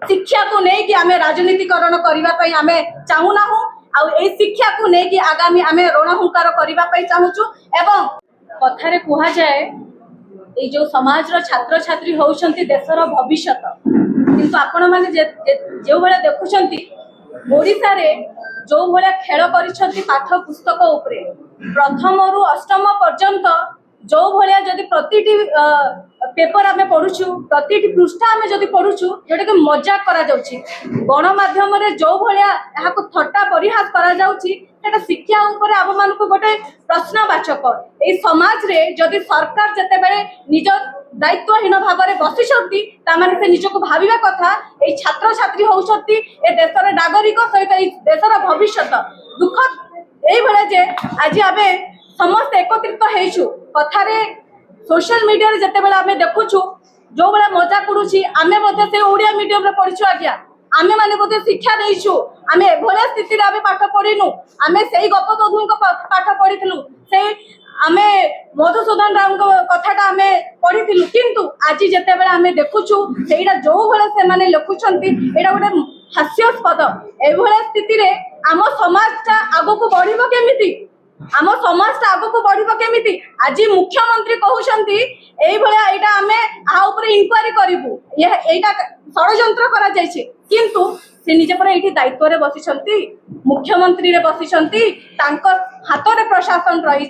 शिक्षा को लेकिन आम राजनीतिकरण करने आम चाहूना शिक्षा को लेकिन आगामी आम रणहुंकार करने चाहूँ एवं कथार कहुए ये जो समाज छात्र छात्री होती देशर भविष्य किंतु आपण मैंने जो भाया देखुं ओडिशा रे जो भाया खेल कर पाठ पुस्तक उपरे प्रथम रु अष्टम पर्यंत जो भाया जदि प्रति पेपर आम पढ़ुचु प्रति पृष्ठा आम जदि पढ़ुचु जोटा कि मजाक करा जाउछि गणमाध्यम जो भाया थट्टा परिहास करा जाउछि सेटा शिक्षा उपरे आम मान गोटे प्रश्नवाचक ए समाज रे जदि सरकार जते बेले निज दायित्वहीन भाव में बसी से निजक भाविया कथा ये छात्र छात्री होती ए देशर नागरिक सहित देशर भविष्य दुखद ये जे आज आम समस्त एकत्रित होइछु कथारे सोशल मीडिया रे जते बेले आमे देखुछु जो बेला मजाक उडुछि आमे मध्ये से ओडिया मीडियम रे पढिछु आज्ञा आमे माने मध्ये शिक्षा देइछु आमे एभले स्थिति रे आमे पाठ पढिनु आमे सेही गपबधु को पाठ पढिथिलु सेही आमे मधुसूदन राव को कथाटा आमे पढिथिलु किंतु आज जते बेले आमे देखुछु सेहीटा जो बेले से माने लिखुछंती एटा गोटे हास्यास्पद एभले स्थिति रे आम समाजटा आगो को बढ़िबो केमिति आम समाज आग को बढ़ केमी आज मुख्यमंत्री कहते इनक्वारी करूँ यहाँ षड्यंत्र किंतु से निजे पर ये दायित्व रे बसी मुख्यमंत्री रे बसी हाथ में प्रशासन रही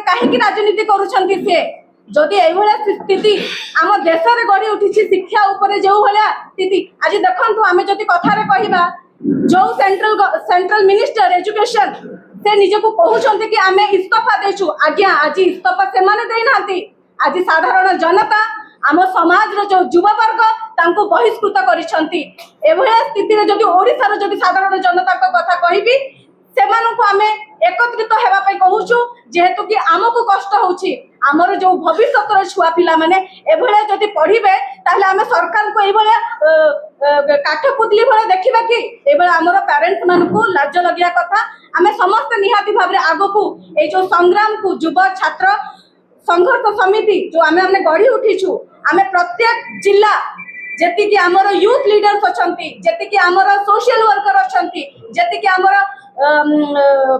कहीं राजनीति करुँचे सी जदि ये स्थिति आम देश में गढ़ी उठी शिक्षा उपरे जो भाया स्थिति आज देखु आम जदि कथार कहवा जो सेंट्रल मिनिस्टर एजुकेशन से निज को कहते कि आमे इस्तफा देचु आज्ञा आज इस्तफा से माने देना आज साधारण जनता आम समाज रो जो युवा वर्ग तांको बहिष्कृत करिसंती एभया स्थिति रे जदि ओडिसा रो जदि साधारण जनता को कथा कहिबी सेमानकु आमे एकत्रित हेबा पई कहूछु जेहेतु कि आमको कष्ट होछि आमर जो भविष्यत छुआ पिला माने एभया जदि पढ़िबे ताहले आमे सरकार को एभया काठ पुतली भले देखिबा कि एभया आमर पेरेंट्स मानकु लाज लगिया कथा आमे समस्त निहाती भाबरे आगकु ए जो संग्राम को युवा छात्र संघर्ष समिति जो आमे गढ़ी उठीछु आमे प्रत्येक जिला जेति कि आमर यूथ लीडर्स अछंती जेति कि आमर सोशल वर्कर अछंती जेति कि आमर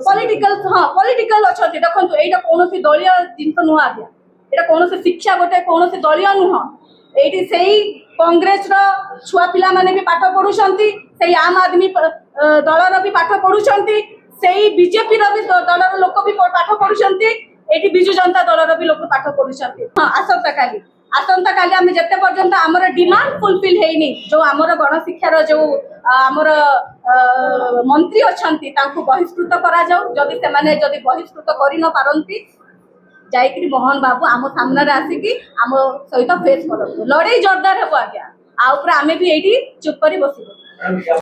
पॉलिटिकल अच्छा देखो यहाँ कौन दलीय जिन नुह आज्ञा यहाँ कौन शिक्षा गोटे कौन दलीय नुह ये कांग्रेस छुआ पिला माने भी पाठ पढ़ुंट से आम आदमी दलर भी पाठ पढ़ुंट से बीजेपी दलर लोक भी पाठ पढ़ुंट ये विजु जनता दलर भी लोक पाठ पढ़ुंट हाँ आसंता काली आम जिते पर्यंत आमर डिमांड फुलफिल हैनी जो आमर गणशिक्षार जो आमर मंत्री अच्छी बहिष्कृत करा जाऊ जदि से माने जदि बहिष्कृत कर न पारंती जाइकरी मोहन बाबू आम सामने आसिकी आम सहित फेस कर लड़ाई जोरदार हे आज्ञा आमे भी ये चुप कर बस।